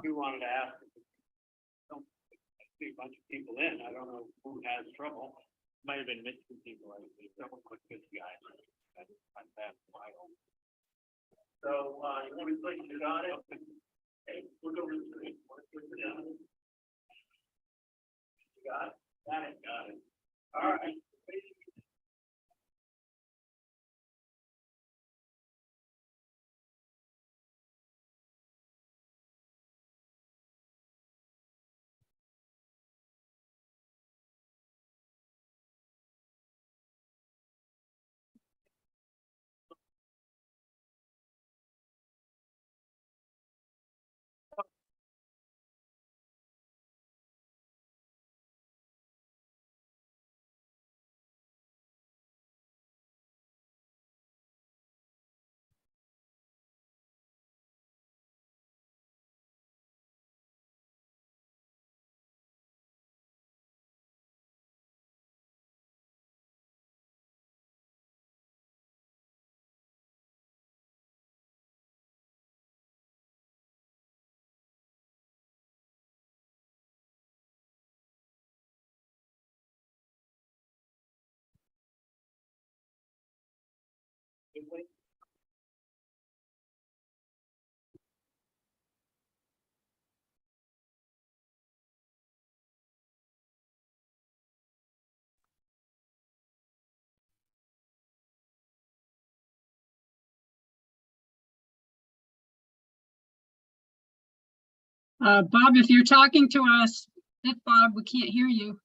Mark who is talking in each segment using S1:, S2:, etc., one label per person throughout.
S1: We wanted to ask, don't see a bunch of people in. I don't know who has trouble. Might have been missing people. I think someone click this guy. I'm that wild. So, you want to click it on it? Okay, look over the screen. You got it? Got it. All right.
S2: Bob, if you're talking to us, hit Bob, we can't hear you.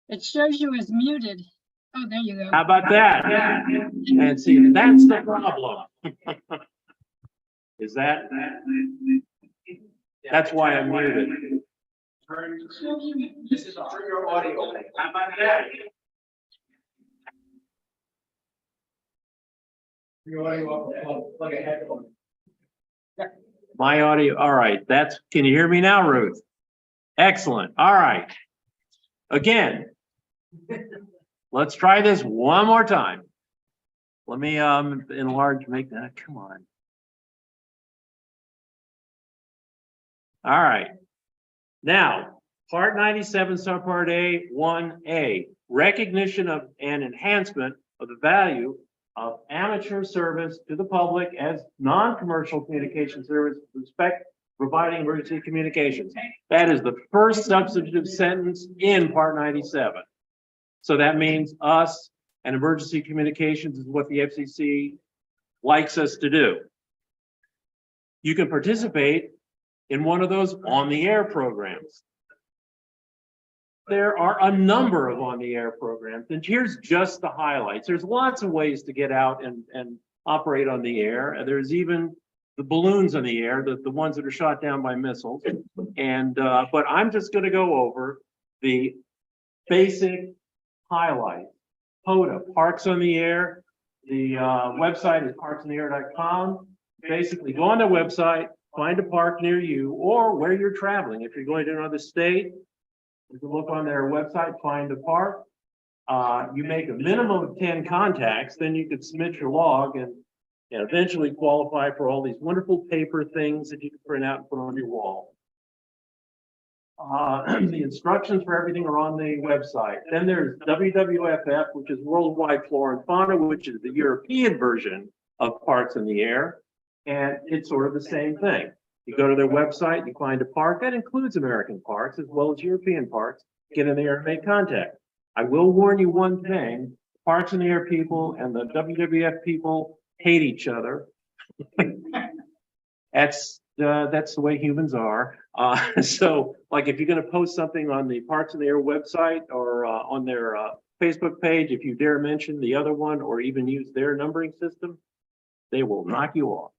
S2: It shows you as muted. Oh, there you go.
S1: How about that? And see, that's the problem. Is that? That's why I'm muted.
S3: This is turn your audio.
S1: How about that?
S3: Your audio up, plug a headphone.
S1: My audio, all right, can you hear me now, Ruth? Excellent, all right. Again, let's try this one more time. Let me enlarge, make that, come on. All right. Now, Part 97, Subpart A, 1A, recognition of and enhancement of the value of amateur service to the public as non-commercial communication service with respect to providing emergency communications. That is the first substantive sentence in Part 97. So that means us and emergency communications is what the FCC likes us to do. You can participate in one of those on-the-air programs. There are a number of on-the-air programs, and here's just the highlights. There's lots of ways to get out and operate on the air. There's even the balloons on the air, the ones that are shot down by missiles. And but I'm just going to go over the basic highlights. POTA, Parks on the Air. The website is parksontheair.com. Basically, go on their website, find a park near you or where you're traveling. If you're going to another state, you can look on their website, find a park. You make a minimum of 10 contacts, then you could submit your log and eventually qualify for all these wonderful paper things that you can print out and put on your wall. The instructions for everything are on the website. Then there's WWFF, which is Worldwide Flora and Fauna, which is the European version of Parks in the Air. And it's sort of the same thing. You go to their website, you find a park that includes American parks as well as European parks, get in there and make contact. I will warn you one thing, Parks in the Air people and the WWF people hate each other. That's the way humans are. So like if you're gonna post something on the Parks in the Air website or on their Facebook page, if you dare mention the other one or even use their numbering system, they will knock you off.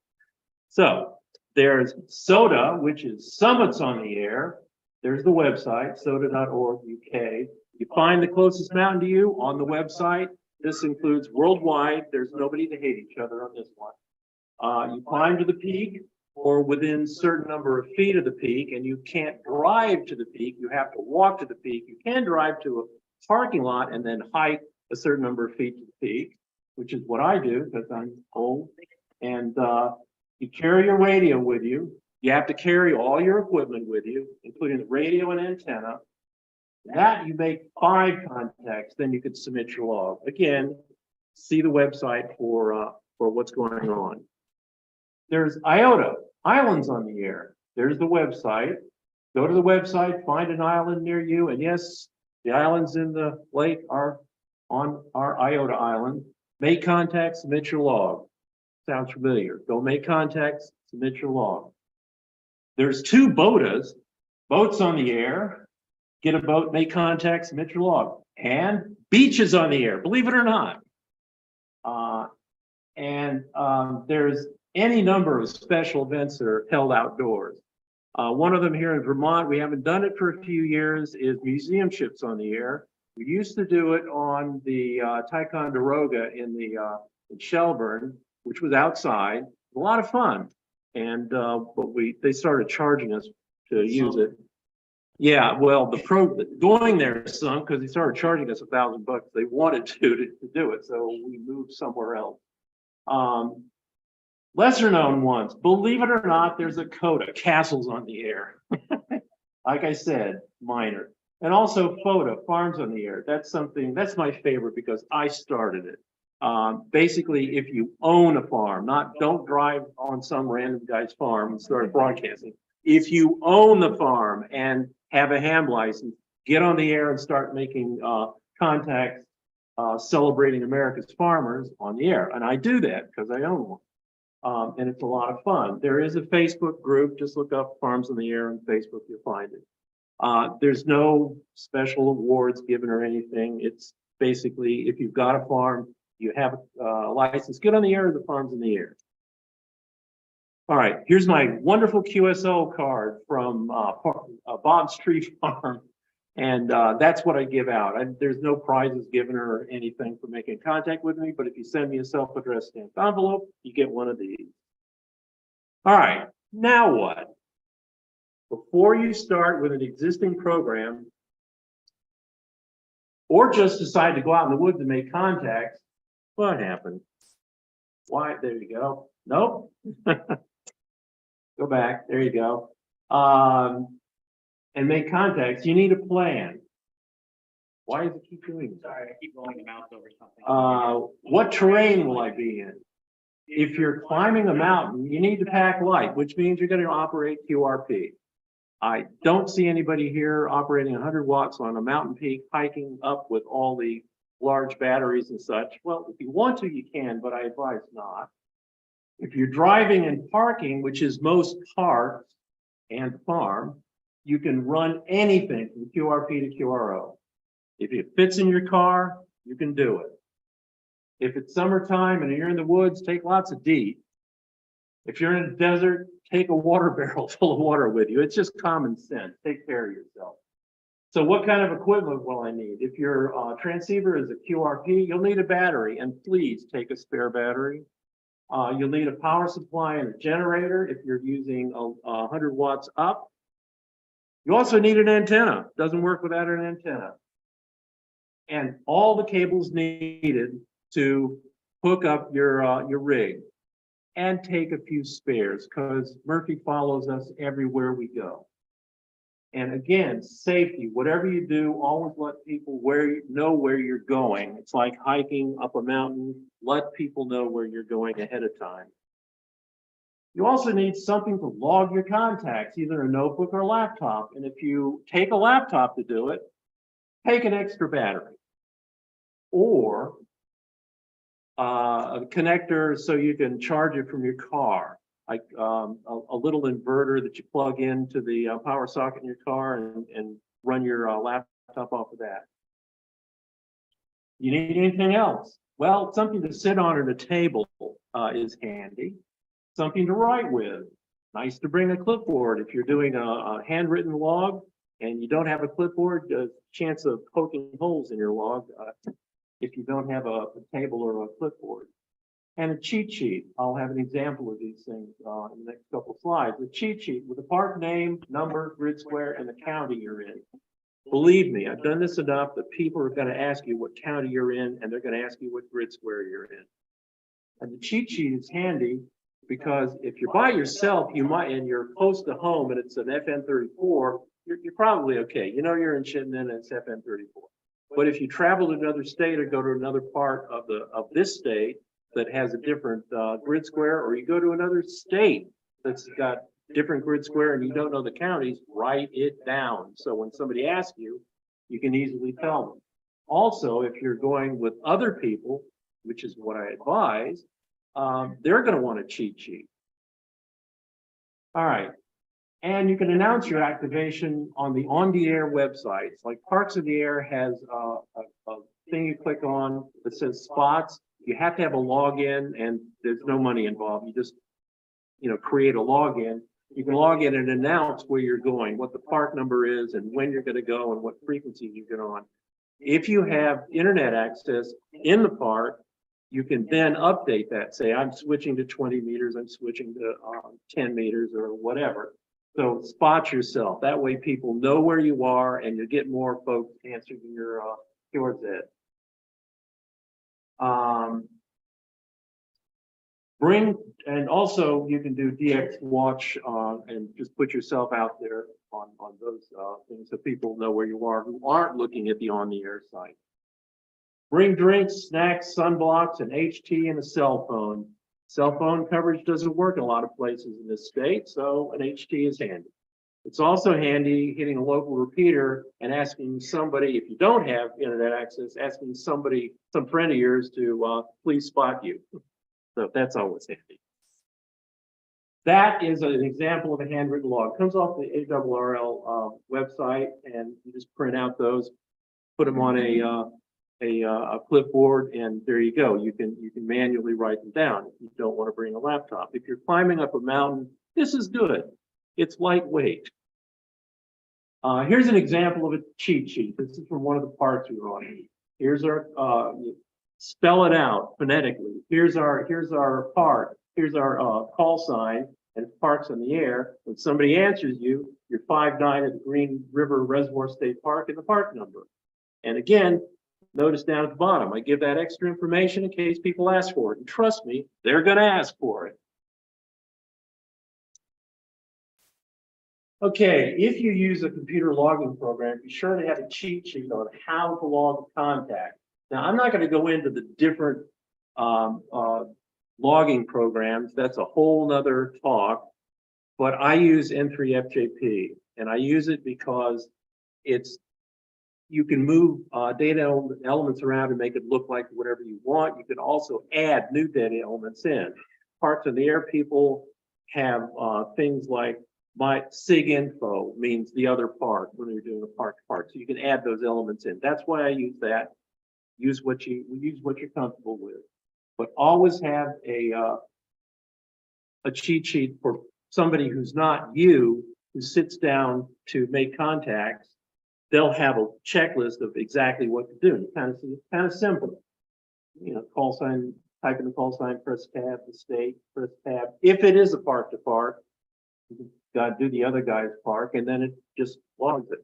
S1: So there's SOTA, which is Summits on the Air. There's the website, soda.org.uk. You find the closest mountain to you on the website. This includes worldwide. There's nobody to hate each other on this one. You climb to the peak, or within certain number of feet of the peak, and you can't drive to the peak, you have to walk to the peak. You can drive to a parking lot and then hike a certain number of feet to the peak, which is what I do because I'm old. And you carry your radio with you. You have to carry all your equipment with you, including the radio and antenna. That you make 5 contacts, then you could submit your log. Again, see the website for what's going on. There's IOTA, islands on the air. There's the website. Go to the website, find an island near you, and yes, the islands in the lake are on our IOTA island. Make contacts, submit your log. Sounds familiar. Go make contacts, submit your log. There's 2 BOTAs, boats on the air. Get a boat, make contacts, submit your log. And beaches on the air, believe it or not. There's any number of special events that are held outdoors. One of them here in Vermont, we haven't done it for a few years, is museum ships on the air. We used to do it on the Ticonderoga in Shelburne, which was outside, a lot of fun. And but they started charging us to use it. Yeah, well, going there sunk because they started charging us $1,000. They wanted to do it, so we moved somewhere else. Lesser known ones, believe it or not, there's a CODA, castles on the air. Like I said, minor. And also FOTA, farms on the air. That's that's my favorite because I started it. Basically, if you own a farm, don't drive on some random guy's farm and start broadcasting. If you own the farm and have a ham license, get on the air and start making contacts, celebrating America's farmers on the air. And I do that because I own one. And it's a lot of fun. There is a Facebook group. Just look up Farms on the Air on Facebook, you'll find it. There's no special awards given or anything. It's basically, if you've got a farm, you have a license, get on the air of the Farms in the Air. All right, here's my wonderful QSO card from Bob's Tree Farm. And that's what I give out. There's no prizes given or anything for making contact with me, but if you send me a self-addressed stamped envelope, you get one of these. All right, now what? Before you start with an existing program, or just decide to go out in the woods and make contacts, what happened? Why? There you go. Nope. Go back. There you go. And make contacts, you need a plan. Why does it keep doing that?
S3: Sorry, I keep rolling the mouse over something.
S1: What terrain will I be in? If you're climbing a mountain, you need to pack light, which means you're going to operate QRP. I don't see anybody here operating 100 watts on a mountain peak, hiking up with all the large batteries and such. Well, if you want to, you can, but I advise not. If you're driving and parking, which is most parks and farm, you can run anything from QRP to QRO. If it fits in your car, you can do it. If it's summertime and you're in the woods, take lots of D. If you're in a desert, take a water barrel full of water with you. It's just common sense. Take care of yourself. So what kind of equipment will I need? If your transceiver is a QRP, you'll need a battery, and please take a spare battery. You'll need a power supply and a generator if you're using 100 watts up. You also need an antenna. Doesn't work without an antenna. And all the cables needed to hook up your rig. And take a few spares because Murphy follows us everywhere we go. And again, safety, whatever you do, always let people know where you're going. It's like hiking up a mountain. Let people know where you're going ahead of time. You also need something to log your contacts, either a notebook or a laptop. And if you take a laptop to do it, take an extra battery or a connector so you can charge it from your car, like a little inverter that you plug into the power socket in your car and run your laptop off of that. You need anything else? Well, something to sit on at a table is handy. Something to write with. Nice to bring a clipboard. If you're doing a handwritten log and you don't have a clipboard, a chance of poking holes in your log if you don't have a table or a clipboard. And a cheat sheet. I'll have an example of these things in the next couple of slides. A cheat sheet with a park name, number, grid square, and the county you're in. Believe me, I've done this enough that people are going to ask you what county you're in, and they're going to ask you what grid square you're in. And the cheat sheet is handy because if you're by yourself, you might, and you're close to home, and it's an FN34, you're probably okay. You know you're in Chittenden and it's FN34. But if you travel to another state or go to another part of this state that has a different grid square, or you go to another state that's got different grid square and you don't know the counties, write it down. So when somebody asks you, you can easily tell them. Also, if you're going with other people, which is what I advise, they're going to want a cheat sheet. All right. And you can announce your activation on the air websites. Like Parks of the Air has a thing you click on that says spots. You have to have a login, and there's no money involved. You just, create a login. You can log in and announce where you're going, what the park number is, and when you're going to go, and what frequency you get on. If you have internet access in the park, you can then update that. Say, I'm switching to 20 meters, I'm switching to 10 meters or whatever. So spot yourself. That way people know where you are and you get more folks answering your it. And also you can do DX watch and just put yourself out there on those things so people know where you are who aren't looking at the on the air site. Bring drinks, snacks, sunblocks, an HT, and a cell phone. Cell phone coverage doesn't work in a lot of places in this state, so an HT is handy. It's also handy hitting a local repeater and asking somebody, if you don't have internet access, asking somebody, some friend of yours to please spot you. So that's always handy. That is an example of a handwritten log. It comes off the ARRL website, and you just print out those, put them on a clipboard, and there you go. You can manually write them down if you don't want to bring a laptop. If you're climbing up a mountain, this is good. It's lightweight. Here's an example of a cheat sheet. This is from one of the parks we were on. Here's our spell it out phonetically. Here's our park. Here's our call sign, and Parks on the Air. When somebody answers you, you're 5'9" at the Green River Reservoir State Park and the park number. And again, notice down at the bottom, I give that extra information in case people ask for it. And trust me, they're going to ask for it. Okay, if you use a computer logging program, be sure to have a cheat sheet on how to log a contact. Now, I'm not going to go into the different logging programs. That's a whole nother talk. But I use N3FJP, and I use it because you can move data elements around and make it look like whatever you want. You can also add new data elements in. Parks of the Air people have things like my SIG info means the other park when you're doing a park to park. So you can add those elements in. That's why I use that. Use what you're comfortable with. But always have a cheat sheet for somebody who's not you, who sits down to make contacts. They'll have a checklist of exactly what to do. It's kind of simple. Call sign, type in the call sign, press tab, the state, press tab. If it is a park to park, you got to do the other guy's park, and then it just logs it.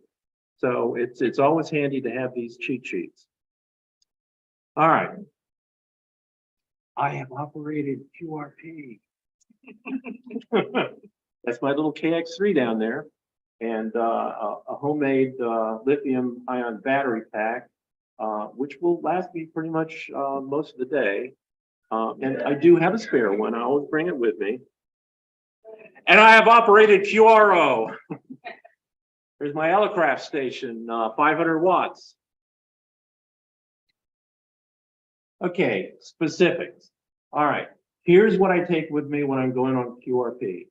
S1: So it's always handy to have these cheat sheets. All right. I have operated QRP. That's my little KX3 down there. And a homemade lithium ion battery pack, which will last me pretty much most of the day. And I do have a spare one. I always bring it with me. And I have operated QRO. There's my Elecraft station, 500 watts. Okay, specifics. All right, here's what I take with me when I'm going on QRP.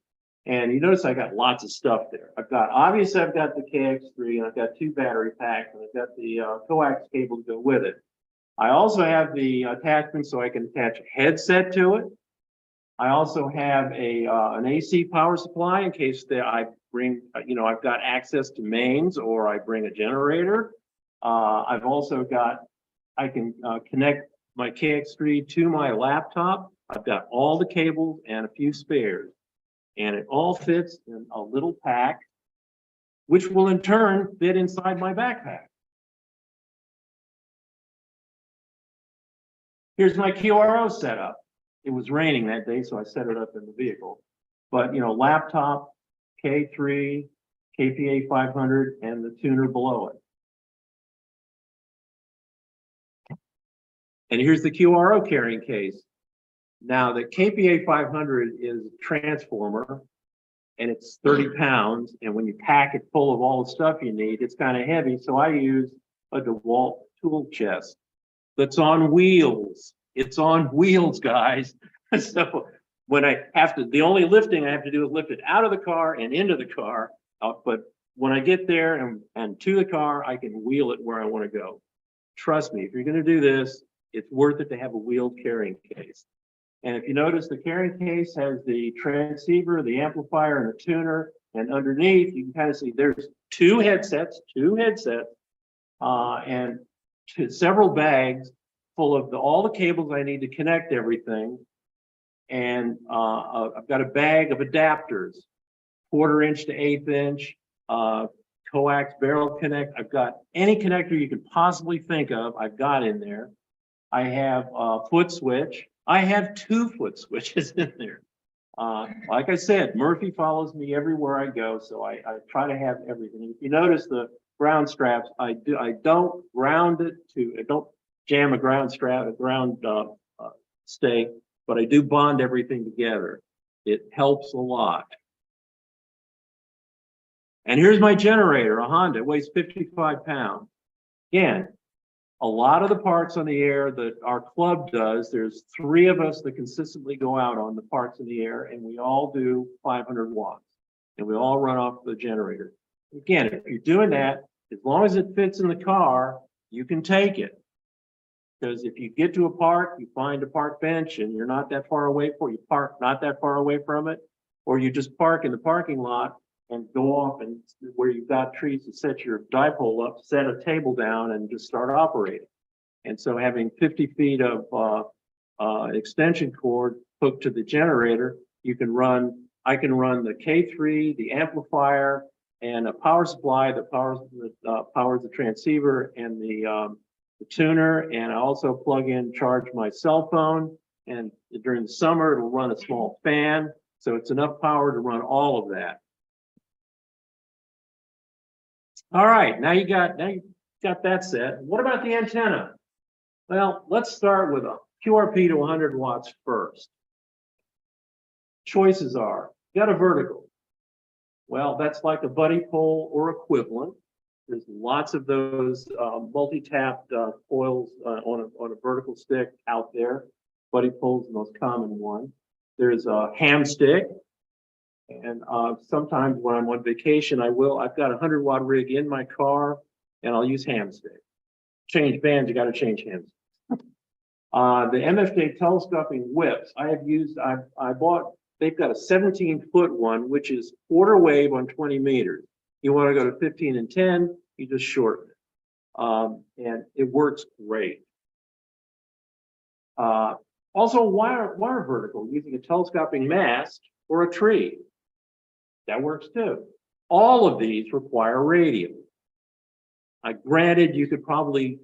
S1: And you notice I got lots of stuff there. Obviously I've got the KX3, and I've got 2 battery packs, and I've got the coax cable to go with it. I also have the attachment so I can attach a headset to it. I also have an AC power supply in case I bring, I've got access to mains or I bring a generator. I've also got, I can connect my KX3 to my laptop. I've got all the cables and a few spares, and it all fits in a little pack, which will in turn fit inside my backpack. Here's my QRO setup. It was raining that day, so I set it up in the vehicle. But, you know, laptop, K3, KPA 500, and the tuner below it. And here's the QRO carrying case. Now, the KPA 500 is a transformer, and it's 30 pounds. And when you pack it full of all the stuff you need, it's kind of heavy. So I use a DeWalt tool chest that's on wheels. It's on wheels, guys. So when I have to, the only lifting I have to do is lift it out of the car and into the car. But when I get there and to the car, I can wheel it where I want to go. Trust me, if you're going to do this, it's worth it to have a wheeled carrying case. And if you notice, the carrying case has the transceiver, the amplifier, and the tuner. And underneath, you can kind of see there's two headsets, and several bags full of all the cables I need to connect everything. And I've got a bag of adapters, 1/4 inch to 1/8 inch, coax barrel connect. I've got any connector you can possibly think of, I've got in there. I have a foot switch. I have 2 foot switches in there. Like I said, Murphy follows me everywhere I go, so I try to have everything. If you notice the ground straps, I don't ground it I don't jam a ground strap, a ground stay, but I do bond everything together. It helps a lot. And here's my generator, a Honda. It weighs 55 pounds. Again, a lot of the parts on the air that our club does, there's 3 of us that consistently go out on the parts in the air, and we all do 500 watts, and we all run off the generator. Again, if you're doing that, as long as it fits in the car, you can take it. Because if you get to a park, you find a park bench and you're not that far away from it, you park not that far away from it, or you just park in the parking lot and go off and where you've got trees to set your dipole up, set a table down and just start operating. And so having 50 feet of extension cord hooked to the generator, I can run the K3, the amplifier, and a power supply that powers the transceiver and the tuner. And I also plug in, charge my cell phone. And during the summer, it'll run a small fan. So it's enough power to run all of that. All right, now you got that set. What about the antenna? Well, let's start with a QRP to 100 watts first. Choices are, you got a vertical. Well, that's like a buddy pole or equivalent. There's lots of those multi-tapped coils on a vertical stick out there. Buddy pole is the most common one. There's a ham stick. And sometimes when I'm on vacation, I've got a 100-watt rig in my car, and I'll use ham stick. Change bands, you got to change ham sticks. The MFJ telescoping whips, they've got a 17-foot one, which is 1/4 wave on 20 meters. You want to go to 15 and 10, you just shorten it. And it works great. Also, wire vertical using a telescoping mast or a tree. That works too. All of these require radio. Granted, you could probably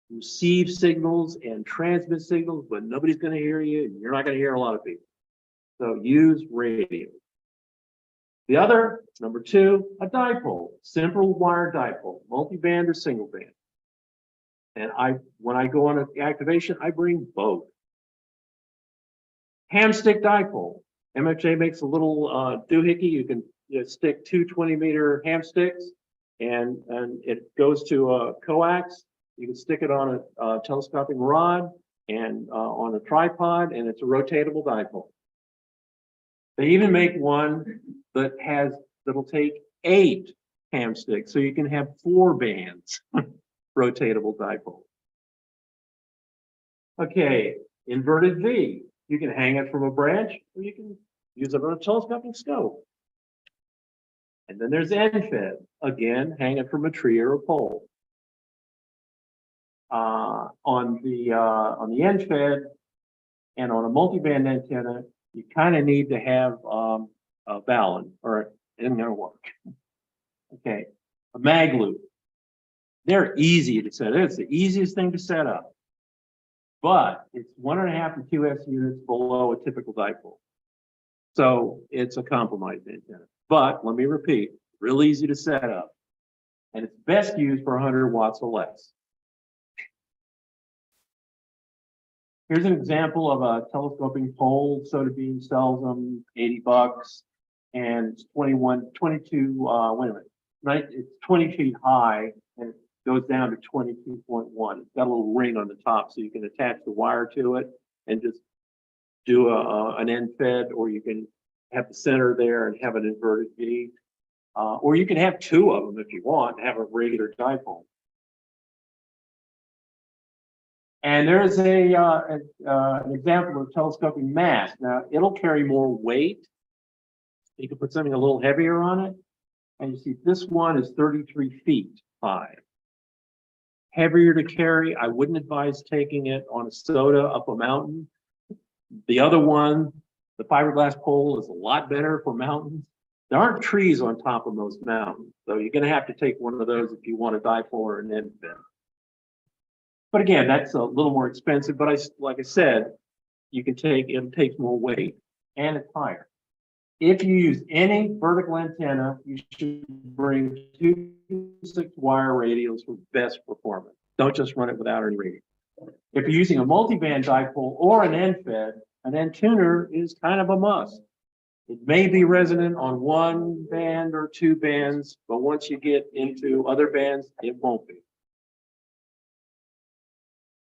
S1: receive signals and transmit signals, but nobody's going to hear you, and you're not going to hear a lot of people. So use radio. The other, number 2, a dipole, simple wire dipole, multi-band or single band. And when I go on an activation, I bring both. Ham stick dipole. MFJ makes a little doohickey. You can stick 2 20-meter ham sticks, and it goes to a coax. You can stick it on a telescoping rod and on a tripod, and it's a rotatable dipole. They even make one that'll take 8 ham sticks, so you can have 4 bands. Rotatable dipole. Okay, inverted V. You can hang it from a branch, or you can use it on a telescoping scope. And then there's end-fed. Again, hang it from a tree or a pole. on the end fed and on a multiband antenna, you kind of need to have a balun, or it isn't going to work. Okay, a mag loop. They're easy to set. It's the easiest thing to set up, but it's 1.5 to 2 S units below a typical dipole. So it's a compromised antenna. But let me repeat, real easy to set up, and it's best used for 100 watts or less. Here's an example of a telescoping pole. Soda Beam sells them $80, and it's 22. Wait a minute, it's 20 feet high, and it goes down to 22.1. It's got a little ring on the top, so you can attach the wire to it and just do an end fed, or you can have the center there and have an inverted V, or you can have two of them if you want, and have a regular dipole. And there's an example of telescoping mast. Now, it'll carry more weight. You can put something a little heavier on it. And you see this one is 33 feet high. Heavier to carry. I wouldn't advise taking it on a soda up a mountain. The other one, the fiberglass pole, is a lot better for mountains. There aren't trees on top of most mountains, so you're going to have to take one of those if you want a dipole or an end fed. But again, that's a little more expensive, but like I said, you can take, it takes more weight and it's higher. If you use any vertical antenna, you should bring 2 6-wire radials for best performance. Don't just run it without any radio. If you're using a multiband dipole or an end fed, an end tuner is kind of a must. It may be resonant on 1 band or 2 bands, but once you get into other bands, it won't be.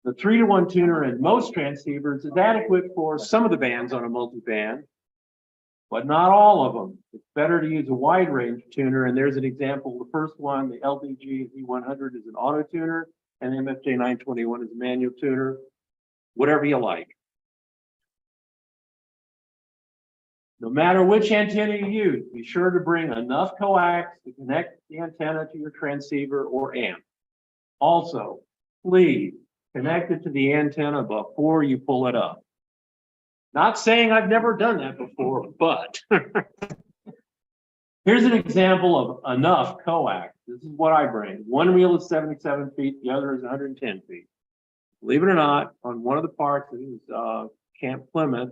S1: The 3-to-1 tuner in most transceivers is adequate for some of the bands on a multiband, but not all of them. It's better to use a wide range tuner, and there's an example. The first one, the LDG Z100, is an auto tuner, and the MFJ 921 is a manual tuner, whatever you like. No matter which antenna you use, be sure to bring enough coax to connect the antenna to your transceiver or amp. Also, please connect it to the antenna before you pull it up. Not saying I've never done that before, but here's an example of enough coax. This is what I bring. One reel is 77 feet, the other is 110 feet. Believe it or not, on one of the parts, this is Camp Plymouth,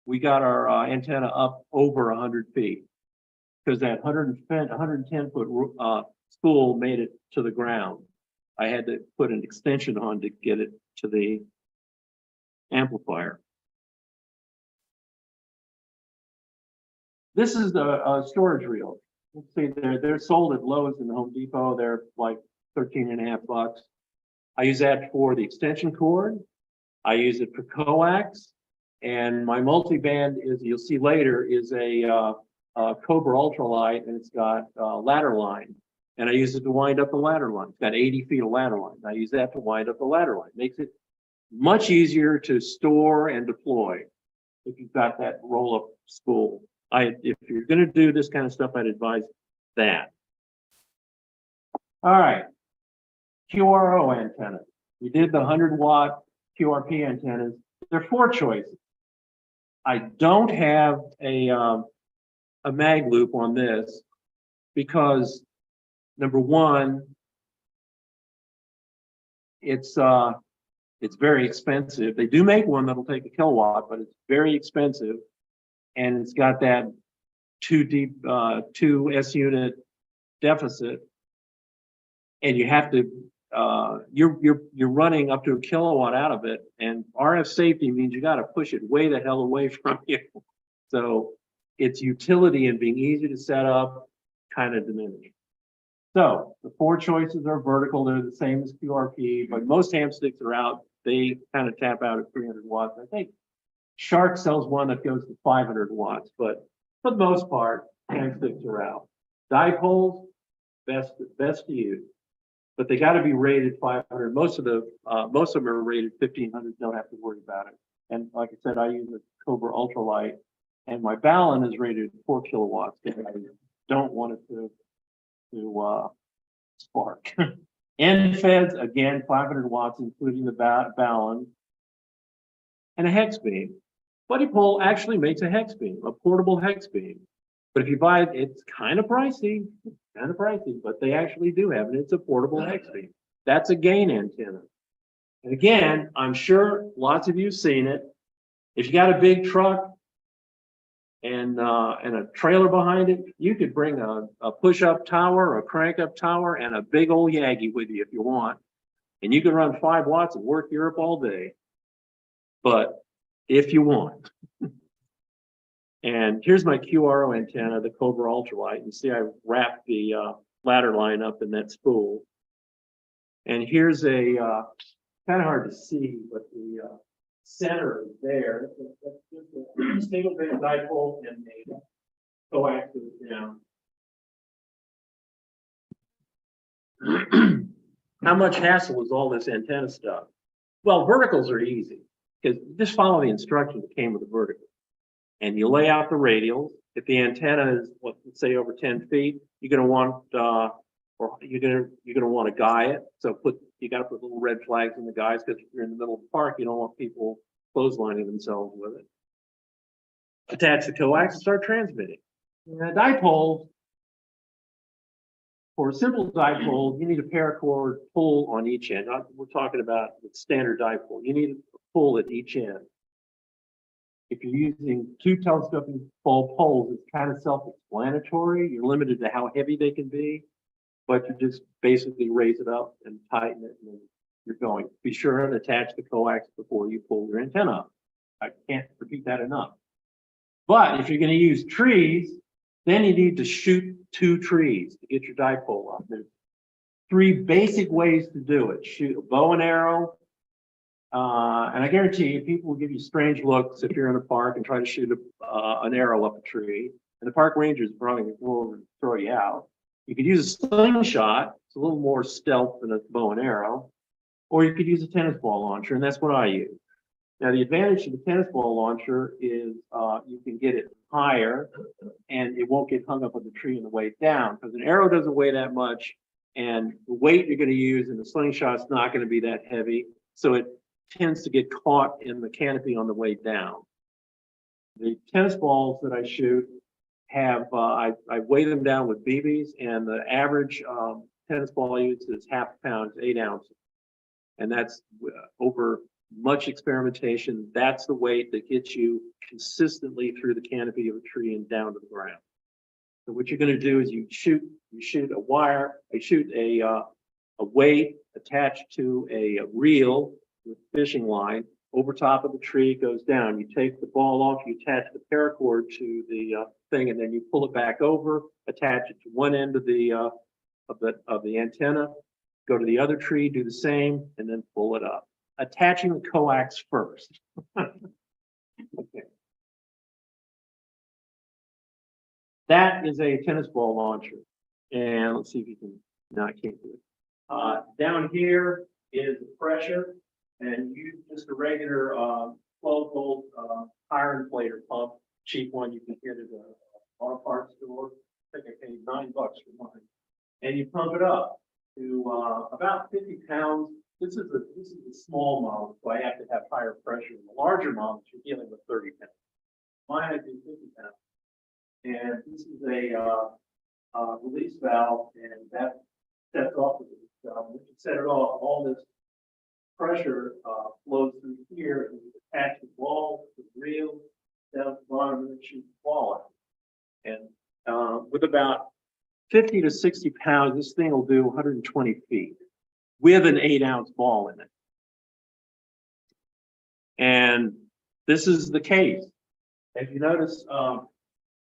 S1: we got our antenna up over 100 feet because that 110 foot spool made it to the ground. I had to put an extension on to get it to the amplifier. This is the storage reel. Let's see, they're sold at Lowe's and Home Depot. They're like $13.50. I use that for the extension cord. I use it for coax. And my multiband is, you'll see later, is a Cobra ultralight, and it's got ladder line. And I use it to wind up the ladder line. It's got 80 feet of ladder line. I use that to wind up the ladder line. Makes it much easier to store and deploy if you've got that roll-up spool. If you're going to do this kind of stuff, I'd advise that. All right, QRO antenna. We did the 100-watt QRP antennas. There are 4 choices. I don't have a mag loop on this because, number one, it's very expensive. They do make one that'll take a kilowatt, but it's very expensive, and it's got that 2 S unit deficit, and you have to you're running up to a kilowatt out of it, and RF safety means you got to push it way the hell away from you. So its utility and being easy to set up kind of diminished. So the 4 choices are vertical. They're the same as QRP, but most ham sticks are out. They kind of tap out at 300 watts. I think Shark sells one that goes to 500 watts, but for the most part, ham sticks are out. Dipoles, best to use, but they got to be rated 500. Most of them are rated 1500. Don't have to worry about it. And like I said, I use a Cobra ultralight, and my balun is rated 4 kilowatts. I don't want it to spark. End feds, again, 500 watts, including the balun, and a hex beam. Buddy Pole actually makes a hex beam, a portable hex beam. But if you buy it, it's kind of pricey, but they actually do have it. It's a portable hex beam. That's a gain antenna. And again, I'm sure lots of you have seen it. If you got a big truck and a trailer behind it, you could bring a push-up tower or a crank-up tower and a big old Yagi with you if you want. And you can run 5 watts and work Europe all day. But if you want. And here's my QRO antenna, the Cobra Ultralight. You see I wrapped the ladder line up in that spool. And here's a, kind of hard to see, but the center is there. That's just a single bit dipole and a coax down. How much hassle is all this antenna stuff? Well, verticals are easy because just follow the instructions that came with the vertical. And you lay out the radials. If the antenna is, let's say, over 10 feet, you're going to want, or you're going to want to guy it. So you got to put little red flags in the guys because if you're in the middle of the park, you don't want people clotheslining themselves with it. Attach the coax and start transmitting. Dipole. For a simple dipole, you need a paracord pull on each end. We're talking about the standard dipole. You need a pull at each end. If you're using 2 telescoping poles, it's kind of self-explanatory. You're limited to how heavy they can be, but you just basically raise it up and tighten it, and then you're going. Be sure and attach the coax before you pull your antenna up. I can't repeat that enough. But if you're going to use trees, then you need to shoot 2 trees to get your dipole up. There's 3 basic ways to do it. Shoot a bow and arrow. And I guarantee you, people will give you strange looks if you're in a park and try to shoot an arrow up a tree. And the park rangers probably going to go over and throw you out. You could use a slingshot. It's a little more stealth than a bow and arrow. Or you could use a tennis ball launcher, and that's what I use. Now, the advantage of the tennis ball launcher is you can get it higher and it won't get hung up on the tree on the way down because an arrow doesn't weigh that much and the weight you're going to use in the slingshot is not going to be that heavy. So it tends to get caught in the canopy on the way down. The tennis balls that I shoot have, I weigh them down with BBs, and the average tennis ball I use is half a pound, 8 ounces. And that's over much experimentation. That's the weight that gets you consistently through the canopy of a tree and down to the ground. So what you're going to do is you shoot a wire, you shoot a weight attached to a reel with fishing line over top of the tree. It goes down. You take the ball off, you attach the paracord to the thing, and then you pull it back over, attach it to one end of the antenna, go to the other tree, do the same, and then pull it up. Attaching the coax first. Okay. That is a tennis ball launcher. And let's see if you can, no, I can't do it. Down here is the pressure, and you use just a regular 12-volt tire inflator pump, cheap one you can get at an auto parts store. I think I paid $9 for mine. And you pump it up to about 50 pounds. This is a small model, so I have to have higher pressure. In the larger models, you're dealing with 30 pounds. Mine I do 50 pounds. And this is a release valve, and that sets off with this valve. When you set it off, all this pressure flows through here, and you attach the ball to the reel down at the bottom, and then shoot the ball out. And with about 50 to 60 pounds, this thing will do 120 feet with an 8-ounce ball in it. And this is the case. If you notice,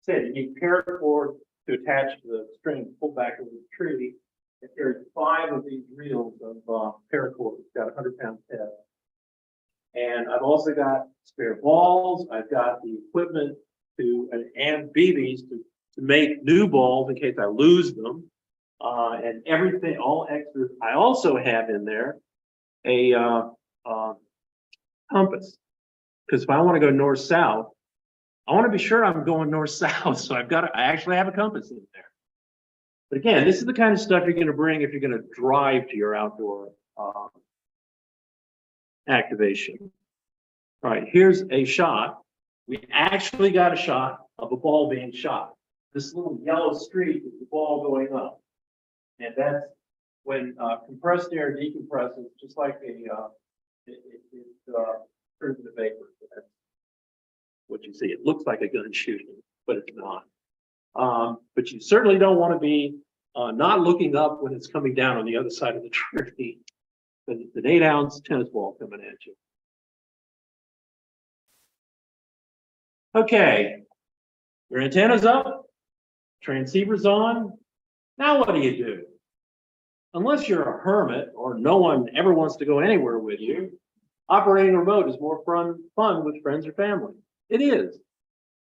S1: said you need paracord to attach the string, pull back over the tree. If there's 5 of these reels of paracord, it's got a 100-pound head. And I've also got spare balls. I've got the equipment and BBs to make new balls in case I lose them. And everything, all extras. I also have in there a compass, because if I want to go north-south, I want to be sure I'm going north-south. So I actually have a compass in there. But again, this is the kind of stuff you're going to bring if you're going to drive to your outdoor activation. All right, here's a shot. We actually got a shot of a ball being shot. This little yellow streak is the ball going up. And that's when compressed air decompresses, just like it turns into vapor. So that's what you see. It looks like a gun shooting, but it's not. But you certainly don't want to be not looking up when it's coming down on the other side of the tree. Because it's an 8-ounce tennis ball coming at you. Okay, your antenna's up, transceiver's on. Now what do you do? Unless you're a hermit or no one ever wants to go anywhere with you, operating remote is more fun with friends or family. It is.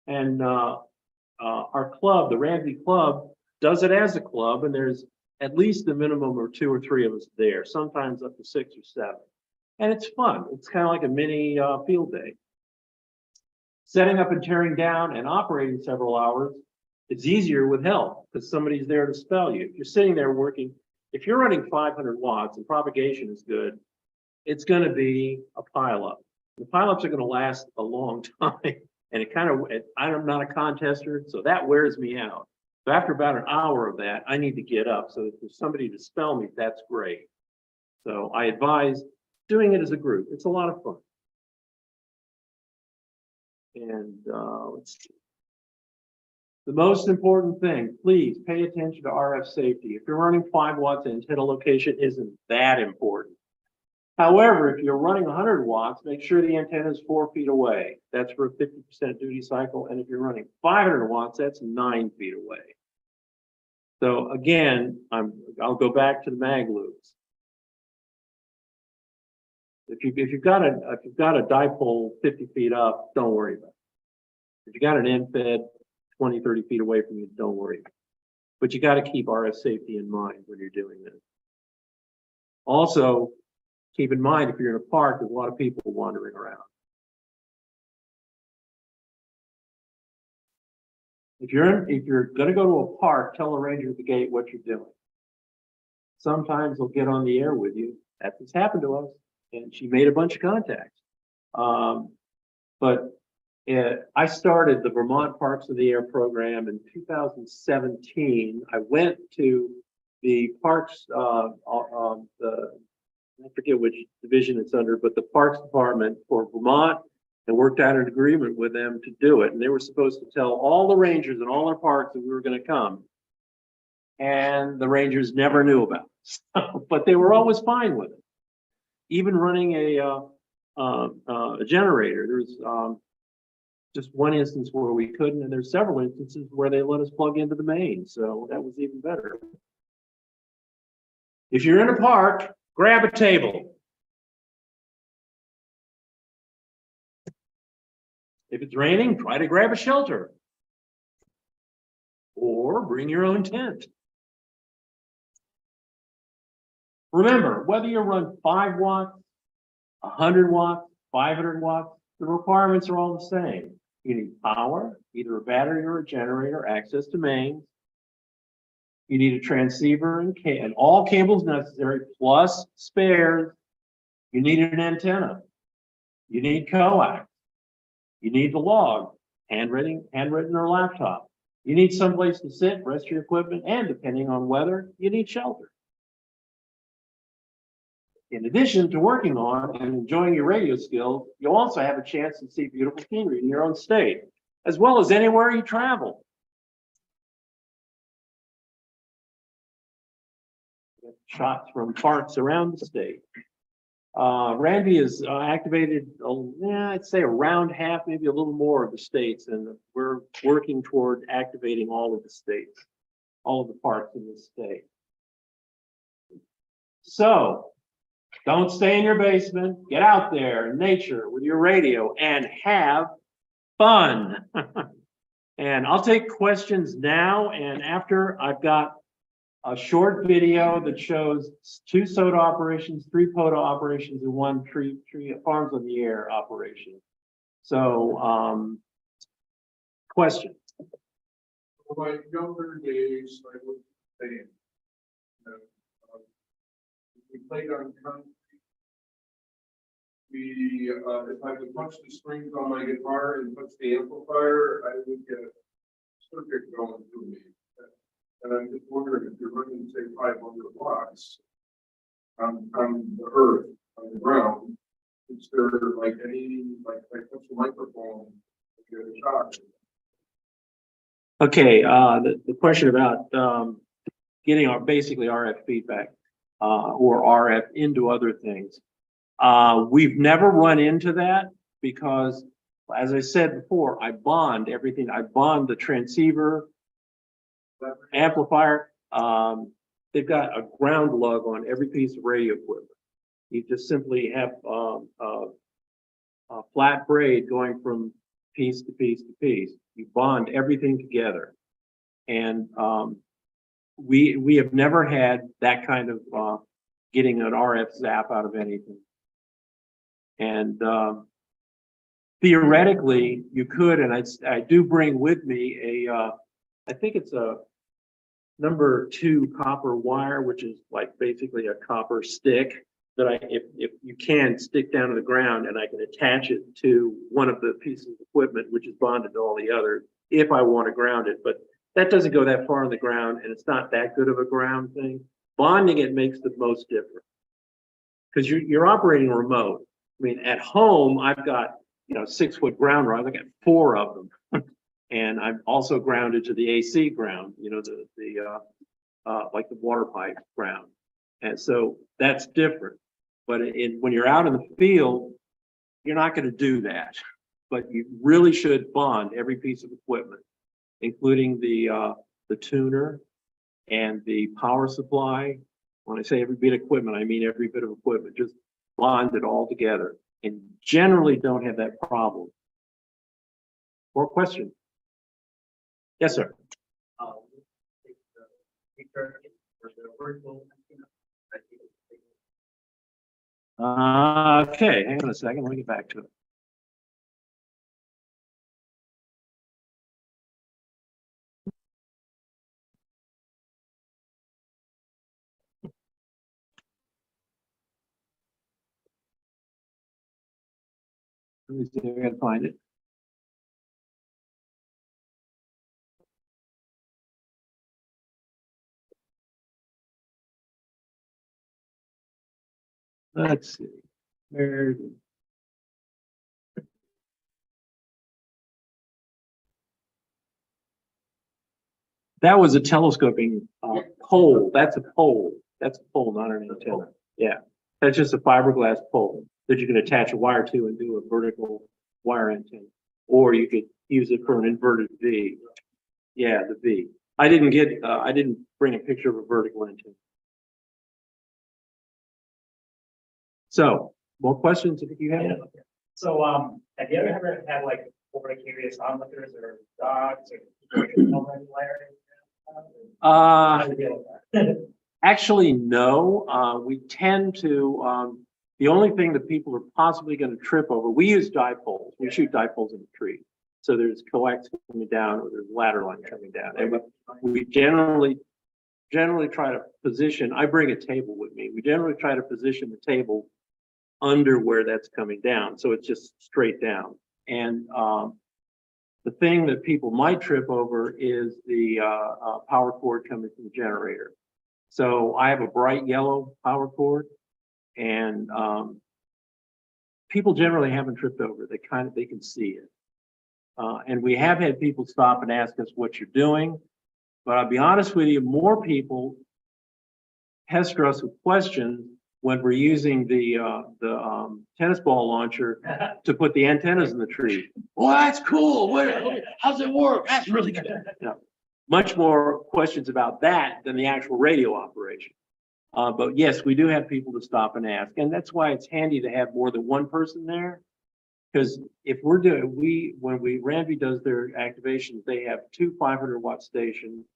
S1: And our club, the RM2 club, does it as a club, and there's at least a minimum of 2 or 3 of us there, sometimes up to 6 or 7. And it's fun. It's kind of like a mini field day. Setting up and tearing down and operating several hours is easier with help because somebody's there to spell you. If you're sitting there working, if you're running 500 watts and propagation is good, it's going to be a pileup. The pileups are going to last a long time. And I'm not a contester, so that wears me out. So after about an hour of that, I need to get up. So if there's somebody to spell me, that's great. So I advise doing it as a group. It's a lot of fun. And let's see. The most important thing, please pay attention to RF safety. If you're running 5 watts, antenna location isn't that important. However, if you're running 100 watts, make sure the antenna is 4 feet away. That's for a 50% duty cycle. And if you're running 500 watts, that's 9 feet away. So again, I'll go back to the mag loops. If you've got a dipole 50 feet up, don't worry about it. If you got an end fed 20, 30 feet away from you, don't worry about it. But you got to keep RF safety in mind when you're doing this. Also, keep in mind if you're in a park, there's a lot of people wandering around. If you're going to go to a park, tell a ranger at the gate what you're doing. Sometimes they'll get on the air with you. That's what's happened to us. And she made a bunch of contacts. But I started the Vermont Parks of the Air program in 2017. I went to the parks, I forget which division it's under, but the Parks Department for Vermont, and worked out an agreement with them to do it. And they were supposed to tell all the rangers in all our parks that we were going to come. And the rangers never knew about it. But they were always fine with it. Even running a generator. There's just one instance where we couldn't, and there's several instances where they let us plug into the main. So that was even better. If you're in a park, grab a table. If it's raining, try to grab a shelter. Or bring your own tent. Remember, whether you run 5 watts, 100 watts, 500 watts, the requirements are all the same. You need power, either a battery or a generator, access to mains. You need a transceiver and all cables necessary, plus spares. You need an antenna. You need coax. You need the log, handwritten or laptop. You need someplace to sit, rest your equipment, and depending on weather, you need shelter. In addition to working on and enjoying your radio skills, you'll also have a chance to see beautiful scenery in your own state, as well as anywhere you travel. Shots from parks around the state. Randy is activated, I'd say around half, maybe a little more of the states, and we're working toward activating all of the states, all of the parks in the state. So, don't stay in your basement. Get out there in nature with your radio and have fun. And I'll take questions now, and after I've got a short video that shows 2 SOTA operations, 3 POTA operations, and 1 tree farms on the air operation. So, question.
S4: My younger days, I would say if I would touch the strings on my guitar and touch the amplifier, I would get a circuit going through me. And I'm just wondering if you're running, say, 500 watts on the earth, on the ground, is there like any, like touch the microphone, get a shot?
S1: Okay, the question about getting our basically RF feedback or RF into other things. We've never run into that because, as I said before, I bond everything. I bond the transceiver, amplifier. They've got a ground lug on every piece of radio equipment. You just simply have a flat braid going from piece to piece to piece. You bond everything together. And we have never had that kind of getting an RF zap out of anything. And theoretically, you could, and I do bring with me I think it's a number 2 copper wire, which is like basically a copper stick that if you can stick down to the ground, and I can attach it to one of the pieces of equipment, which is bonded to all the others, if I want to ground it. But that doesn't go that far in the ground, and it's not that good of a ground thing. Bonding it makes the most difference because you're operating remote. I mean, at home, I've got 6-foot ground rods. I got 4 of them, and I'm also grounded to the AC ground. Like the water pipe ground, and so that's different. But when you're out in the field, you're not going to do that. But you really should bond every piece of equipment, including the tuner and the power supply. When I say every bit of equipment, I mean every bit of equipment. Just bond it all together, and generally don't have that problem. More questions? Yes, sir. Okay, hang on a second. Let me get back to it. Let me see if I can find it. Let's see. Where that was a telescoping pole. That's a pole. That's a pole, not an antenna. Yeah, that's just a fiberglass pole that you can attach a wire to and do a vertical wire antenna, or you could use it for an inverted V. Yeah, the V. I didn't bring a picture of a vertical antenna. So, more questions if you have?
S3: Yeah. So, have you ever had like over-curious onlookers or dogs or
S1: Actually, no. We tend to, the only thing that people are possibly going to trip over, we use dipoles. We shoot dipoles in the tree. So there's coax coming down or there's ladder line coming down. And we generally try to position, I bring a table with me. We generally try to position the table under where that's coming down. So it's just straight down. And the thing that people might trip over is the power cord coming from the generator. So I have a bright yellow power cord, and people generally haven't tripped over. They can see it. And we have had people stop and ask us what you're doing. But I'll be honest with you, more people pester us with questions when we're using the tennis ball launcher to put the antennas in the tree. Well, that's cool. How's it work? That's really good. Much more questions about that than the actual radio operation. But yes, we do have people to stop and ask, and that's why it's handy to have more than one person there. Because if we're doing, when Ranvi does their activations, they have 2 500-watt stations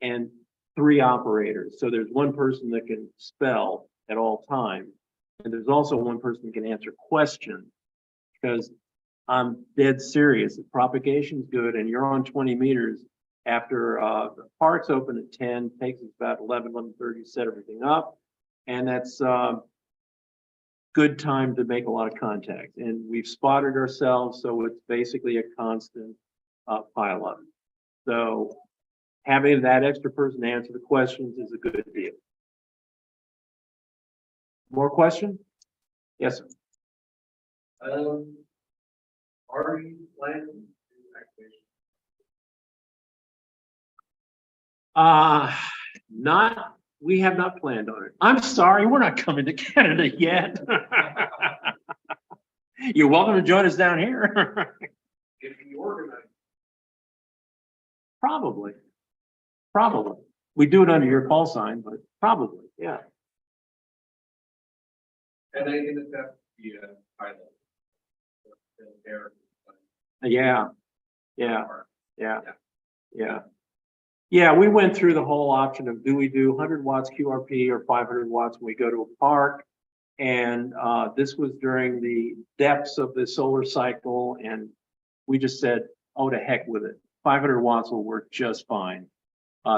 S1: and 3 operators. So there's one person that can spell at all times, and there's also one person that can answer questions. Because I'm dead serious. If propagation's good and you're on 20 meters, after the park's open at 10, takes us about 11:30 to set everything up, and that's good time to make a lot of contact. And we've spotted ourselves, so it's basically a constant pileup. So having that extra person to answer the questions is a good deal. More questions? Yes, sir.
S4: Are you planning to activation?
S1: We have not planned on it. I'm sorry, we're not coming to Canada yet. You're welcome to join us down here.
S4: If you organize,
S1: Probably. We do it under your call sign, but probably, yeah.
S4: and I can attest the pilot. There.
S1: Yeah. Yeah, we went through the whole option of do we do 100 watts QRP or 500 watts when we go to a park? And this was during the depths of the solar cycle, and we just said, oh, to heck with it. 500 watts will work just fine.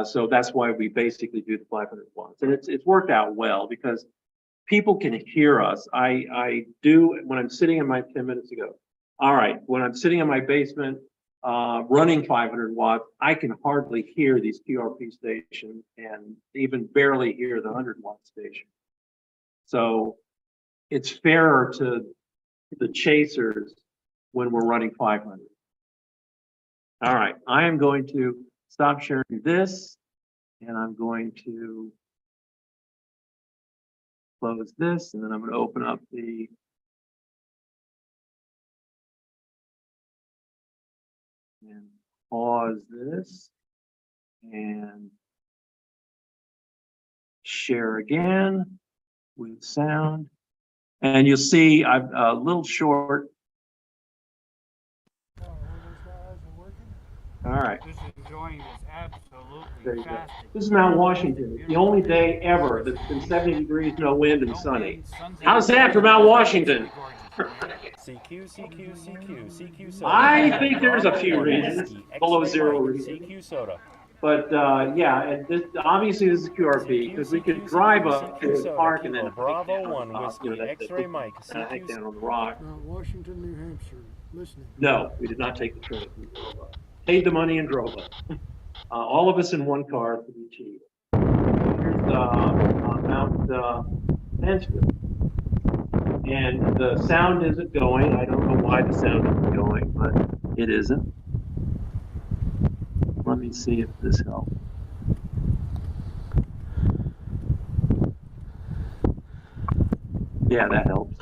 S1: So that's why we basically do the 500 watts. And it's worked out well because people can hear us. I do, when I'm sitting in my 10 minutes ago. All right, when I'm sitting in my basement, running 500 watts, I can hardly hear these QRP stations and even barely hear the 100 watt station. So it's fairer to the chasers when we're running 500. All right, I am going to stop sharing this and I'm going to close this and then I'm going to open up the and pause this and share again with sound. And you'll see I'm a little short. All right.
S5: This enjoying is
S1: There
S5: absolutely
S1: you go.
S5: fantastic.
S1: This is Mount Washington. It's the only day ever that's been 70 degrees, no wind and sunny. How's that for Mount Washington?
S6: CQ soda.
S1: I think there's a few regions below zero regions.
S6: CQ soda.
S1: But yeah, and this obviously this is QRP because we could drive up to the park and then hike
S6: Bravo
S1: down on
S6: 1
S1: top,
S6: whiskey,
S1: that's
S6: X-ray Mike,
S1: and hike
S6: CQ
S1: down on the rock.
S7: Washington, New Hampshire, listening.
S1: No, we did not take the train. We drove up. Paid the money and drove up. All of us in one car to be cheap. Here's Mount Mansfield. And the sound isn't going. I don't know why the sound isn't going, but it isn't. Let me see if this helps. Yeah, that helps.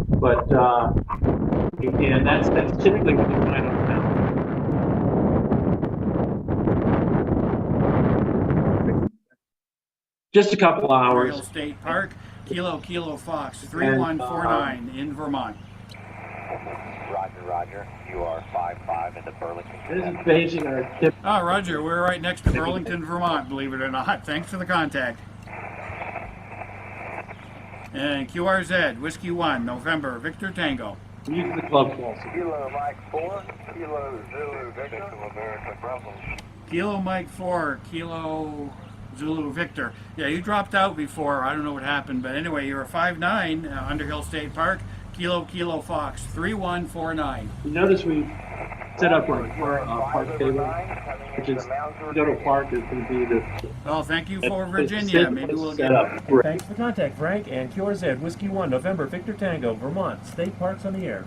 S1: But again, that's typically what you find on the mountain. Just a couple hours.
S5: Royal State Park, Kilo Fox, 3149 in Vermont.
S8: Roger. You are 5-5 into Burlington.
S1: This is basing our tip.
S5: Oh, Roger, we're right next to Burlington, Vermont, believe it or not. Thanks for the contact. And QRZ, Whiskey 1, November, Victor Tango.
S1: Use the club call.
S8: Kilo Mike 4, Kilo Zulu Victor. America Bravo.
S5: Kilo Mike 4, Kilo Zulu Victor. Yeah, you dropped out before. I don't know what happened, but anyway, you're a 5-9, Underhill State Park, Kilo Fox, 3149.
S1: You notice we set up our park table, which is you go to a park is going to be the.
S5: Oh, thank you for
S1: it's
S5: Virginia.
S1: the
S5: Maybe we'll
S1: set
S5: get
S1: up. Right.
S6: Thanks for the contact, Frank. And QRZ, Whiskey 1, November, Victor Tango, Vermont. State Parks on the air.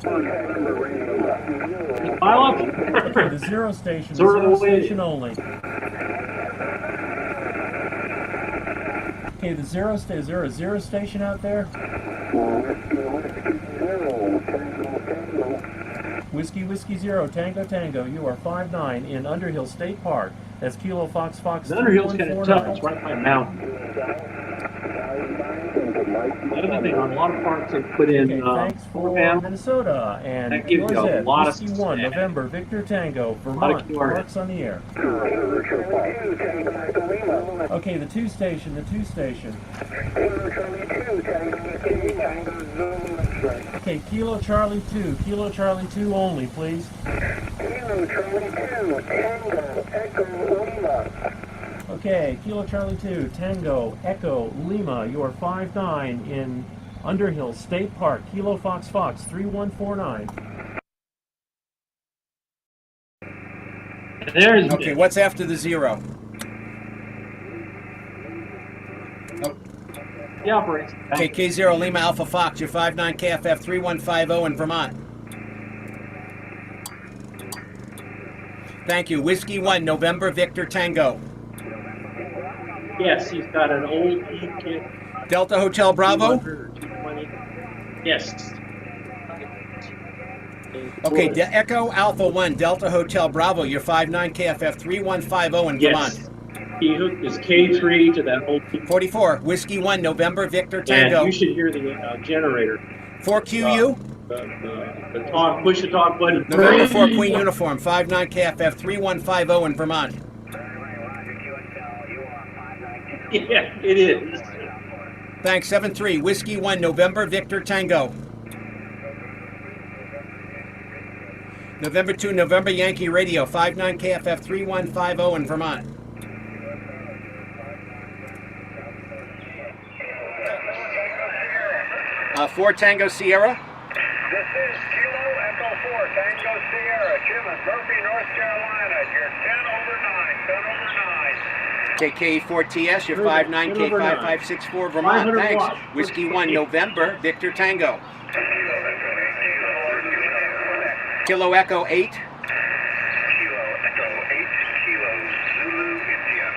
S1: Pile up.
S6: Okay, the zero station,
S1: Sort of
S6: zero
S1: the way-
S6: station only. Okay, the zero is there a zero station out there? Whiskey 0, Tango, you are 5-9 in Underhill State Park. That's Kilo Fox
S1: The Underhill's kind of tough.
S6: 3149.
S1: It's right by a mountain. The other thing, on a lot of parks they put in
S6: Okay, thanks for
S1: panels.
S6: Minnesota and
S1: That gives you a
S6: QRZ,
S1: lot of
S6: Whiskey 1,
S1: static.
S6: November, Victor Tango,
S1: lot of
S6: Vermont,
S1: QRZ.
S6: Parks on the air. Okay, the two station. Okay, Kilo Charlie 2 only, please. Okay, Kilo Charlie 2, Tango, Echo, Lima, you are 5'9" in Underhill State Park. Kilo Fox Fox 3149.
S1: There's
S9: Okay, what's after the 0?
S1: the operator.
S9: Okay, K0 Lima Alpha Fox, you're 5'9" KFF 3150 in Vermont. Thank you. Whiskey 1, November Victor Tango.
S1: Yes, he's got an old E kit.
S9: Delta Hotel Bravo.
S1: 200 or 220. Yes.
S9: Okay, Echo Alpha 1, Delta Hotel Bravo, you're 5'9" KFF 3150 in
S1: Yes.
S9: Vermont.
S1: He hooked his K3 to that old E.
S9: 44, Whiskey 1, November Victor Tango.
S1: And you should hear the generator.
S9: 4QU,
S1: The talk, push the talk button.
S9: November 4 Queen Uniform, 5'9" KFF 3150 in Vermont.
S1: Yeah, it is.
S9: Thanks, 7-3, Whiskey 1, November Victor Tango. November 2, November Yankee Radio, 5'9" KFF 3150 in Vermont. Four Tango Sierra.
S8: This is Kilo Echo 4, Tango Sierra, Jim in Murphy, North Carolina. You're 10 over 9, 10 over 9.
S9: KK4TS, you're 5'9", K5564 Vermont.
S1: 500
S9: Thanks.
S1: watts.
S9: Whiskey 1, November Victor Tango. Kilo Echo 8.
S8: Kilo Echo 8, Kilo Zulu, India.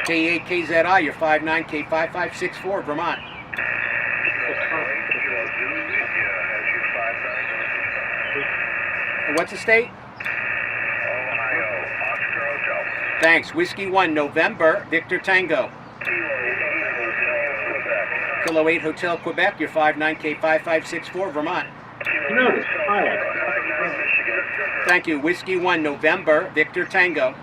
S9: K8KZI, you're 5'9", K5564 Vermont.
S8: Kilo Echo 8, Kilo Zulu, India, has you 5'9".
S9: What's the state?
S8: Ohio, Oscar Hotel.
S9: Thanks. Whiskey 1, November Victor Tango.
S8: Kilo 8, Hotel, Quebec.
S9: Kilo 8 Hotel Quebec, you're 5'9", K5564 Vermont.
S1: You notice, pilot.
S9: Thank you. Whiskey 1, November Victor Tango.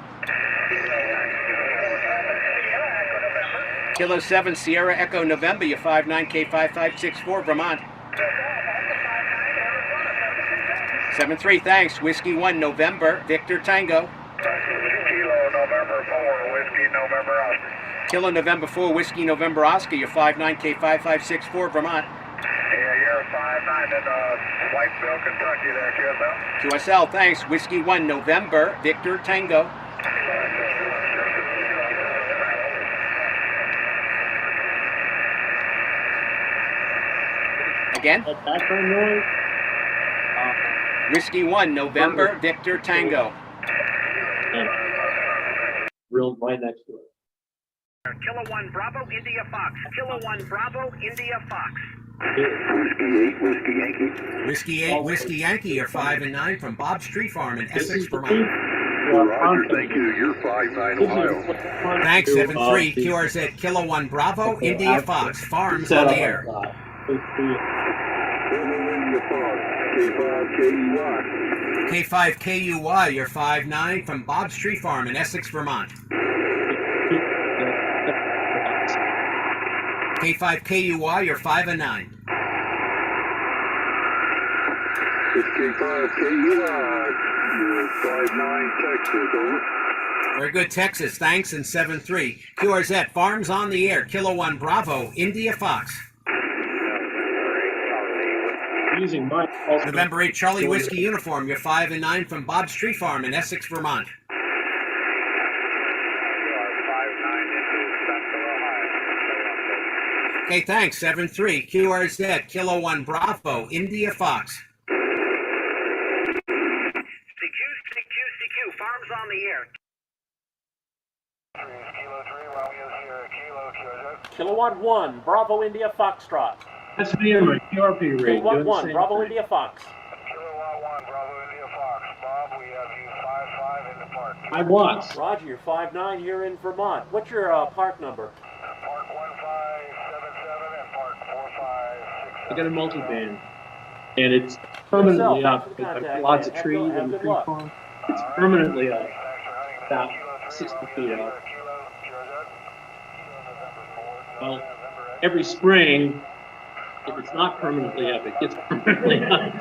S9: Kilo 7 Sierra Echo November, you're 5'9", K5564 Vermont. 7-3, thanks. Whiskey 1, November Victor Tango.
S8: Kilo November 4, Whiskey November Oscar.
S9: Kilo November 4, Whiskey November Oscar, you're 5'9", K5564 Vermont.
S8: Yeah, you're 5'9" in Whiteville, Kentucky there, QSL.
S9: QSL, thanks. Whiskey 1, November Victor Tango. Again?
S1: That background noise.
S9: Whiskey 1, November Victor Tango.
S1: Real right next to it.
S8: Kilo 1 Bravo, India Fox. Kilo 1 Bravo, India Fox.
S9: Whiskey 8, Whiskey Yankee, you're 5'9" from Bob's Tree Farm in
S1: This
S9: Essex,
S1: is the
S9: Vermont.
S8: Roger, thank you. You're 5'9", Ohio.
S9: Thanks, 7-3. QRZ Kilo 1 Bravo, India Fox. Farms on the air. K5KUY, you're 5'9" from Bob's Tree Farm in Essex, Vermont. K5KUY, you're 5'9".
S8: It's K5KUI. You're 5'9", Texas, over.
S9: Very good, Texas. Thanks, and 7-3. QRZ Farms on the air. Kilo 1 Bravo, India Fox.
S1: Using my
S9: November 8 Charlie Whiskey Uniform, you're 5'9" from Bob's Tree Farm in Essex, Vermont.
S8: You are 5'9" into Central Ohio.
S9: Okay, thanks, 7-3. QRZ Kilo 1 Bravo, India Fox.
S8: CQ, Farms on the air. Kilo 3, Romeo Sierra, Kilo, QRZ.
S10: Kilowatt 1, Bravo India Foxtrot.
S1: That's me and my QRP rig.
S10: Kilowatt
S1: doing the
S10: 1,
S1: same
S10: Bravo
S1: thing.
S10: India Fox.
S8: Kilowatt 1, Bravo India Fox. Bob, we have you 5'5" in the park.
S1: I was.
S10: Roger, you're 5'9" here in Vermont. What's your park number?
S8: Park 1577 and Park 4567.
S1: I got a multi-band. And it's permanently up. I've got lots of trees on the tree farm. It's permanently up. About 60 feet up. Well, every spring, if it's not permanently up, it gets permanently up.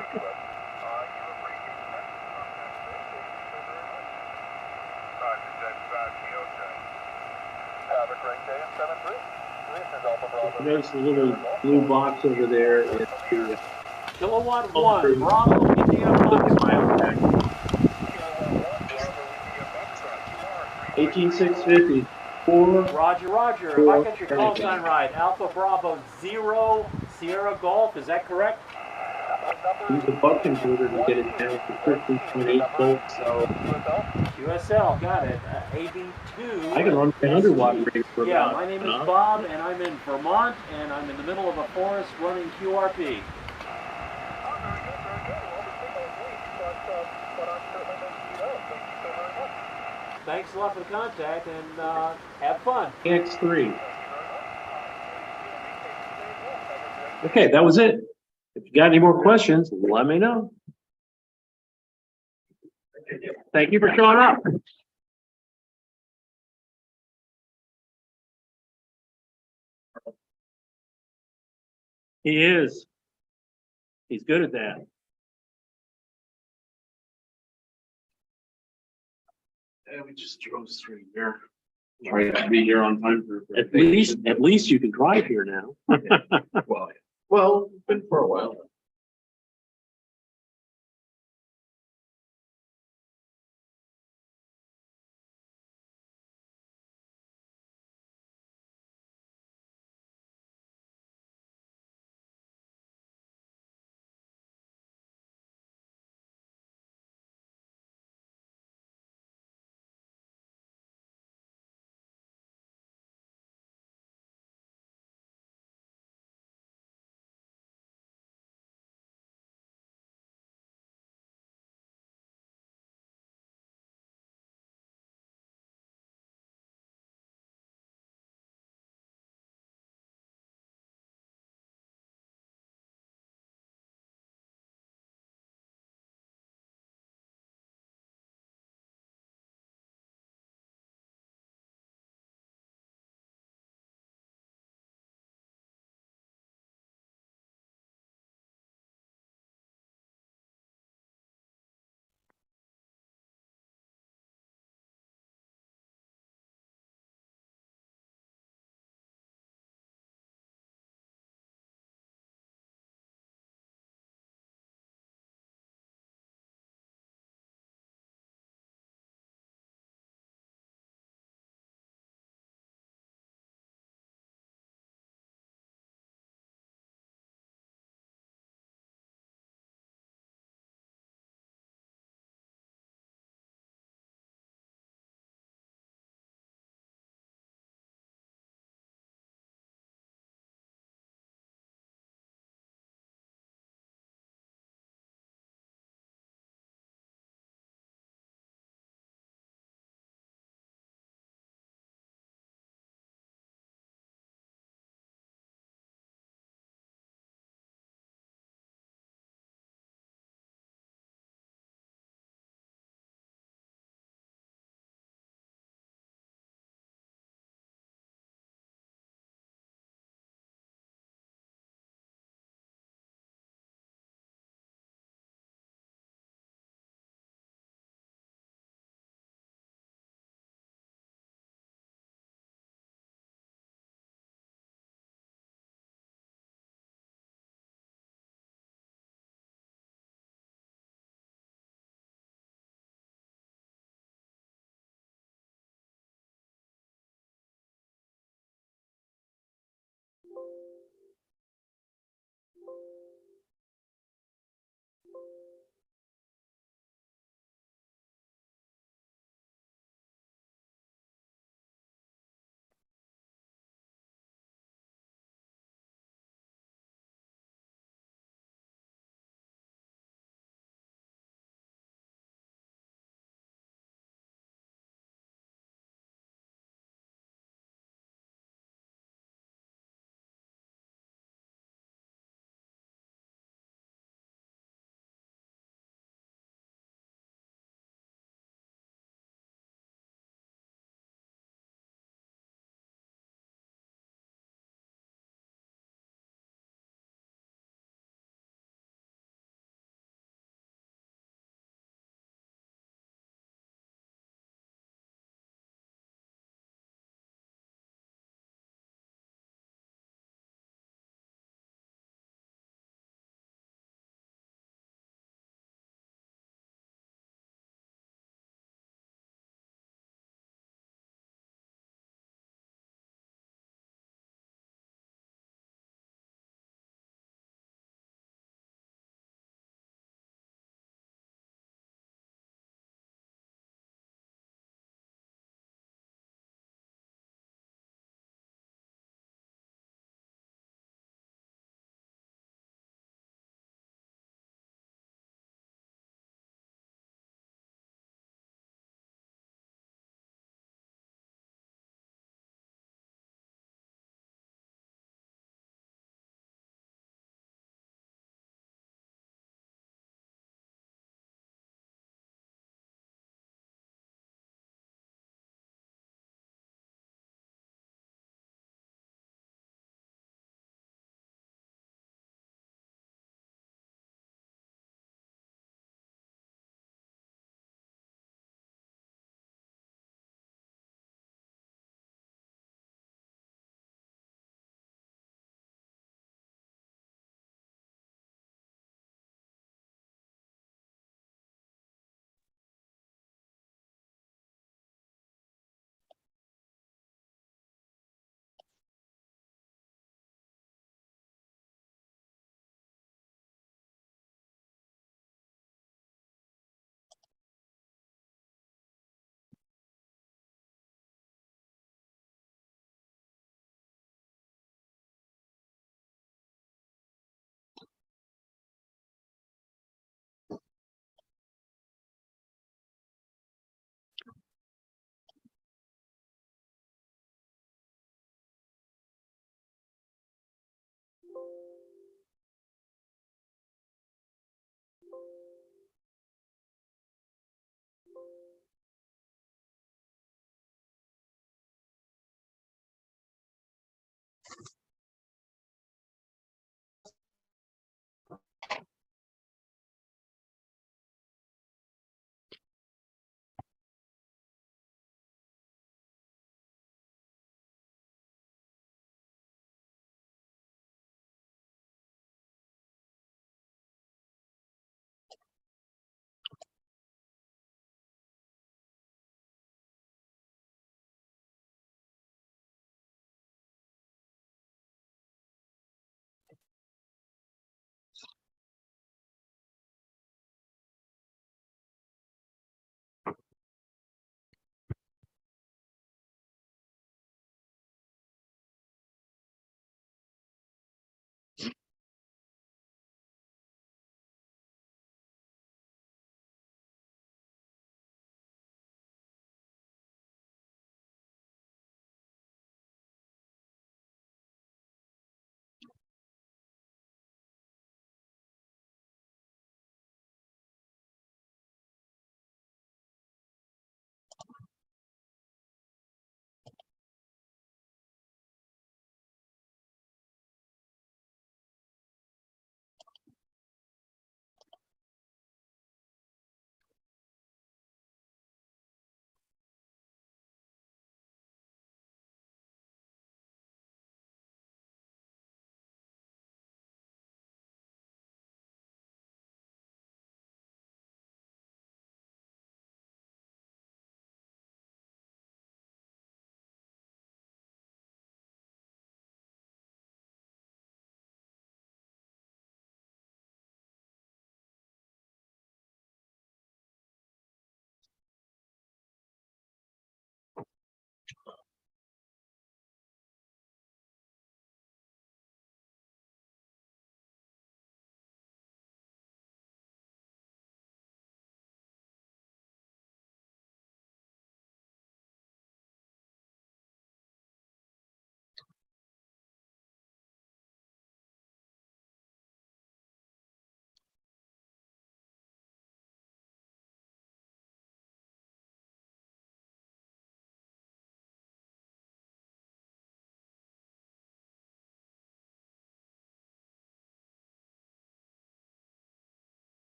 S8: Have a great day in 7-3. This is Alpha Bravo.
S1: Notice the little blue box over there. It's the
S10: Kilowatt
S1: Oh,
S10: 1,
S1: for-
S10: Bravo, India, Foxtrot.
S1: 18650. 4.
S10: Roger, Roger. If I got your call sign right, Alpha Bravo 0, Sierra Golf, is that correct?
S1: Use a buck converter to get it down to 13.8 volts. So
S10: QSL, got it. AB2.
S1: I can run my 100 watt
S10: SG.
S1: rig for
S10: Yeah,
S1: about
S10: my name is
S1: an hour.
S10: Bob, and I'm in Vermont, and I'm in the middle of a forest running QRP. Thanks a lot for the contact, and have fun.
S1: X3. Okay, that was it. If you got any more questions, let me know. Thank you for showing up. He is. He's good at that. Yeah, we just drove straight here.
S4: Try to be here on time for.
S1: At least you can drive here now.
S4: Well, it's been for a while.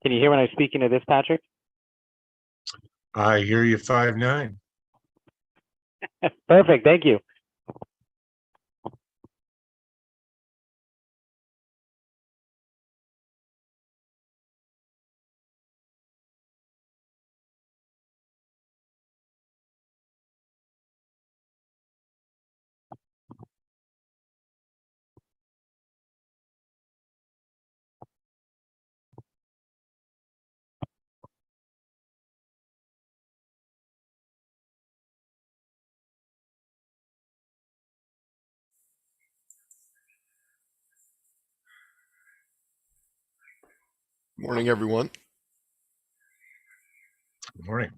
S10: Can you hear when I'm speaking to this, Patrick?
S11: I hear you 5-9.
S10: Perfect, thank you.
S12: Morning, everyone.
S11: Good morning.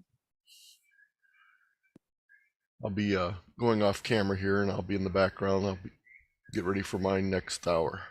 S12: I'll be going off camera here and I'll be in the background. Get ready for my next hour.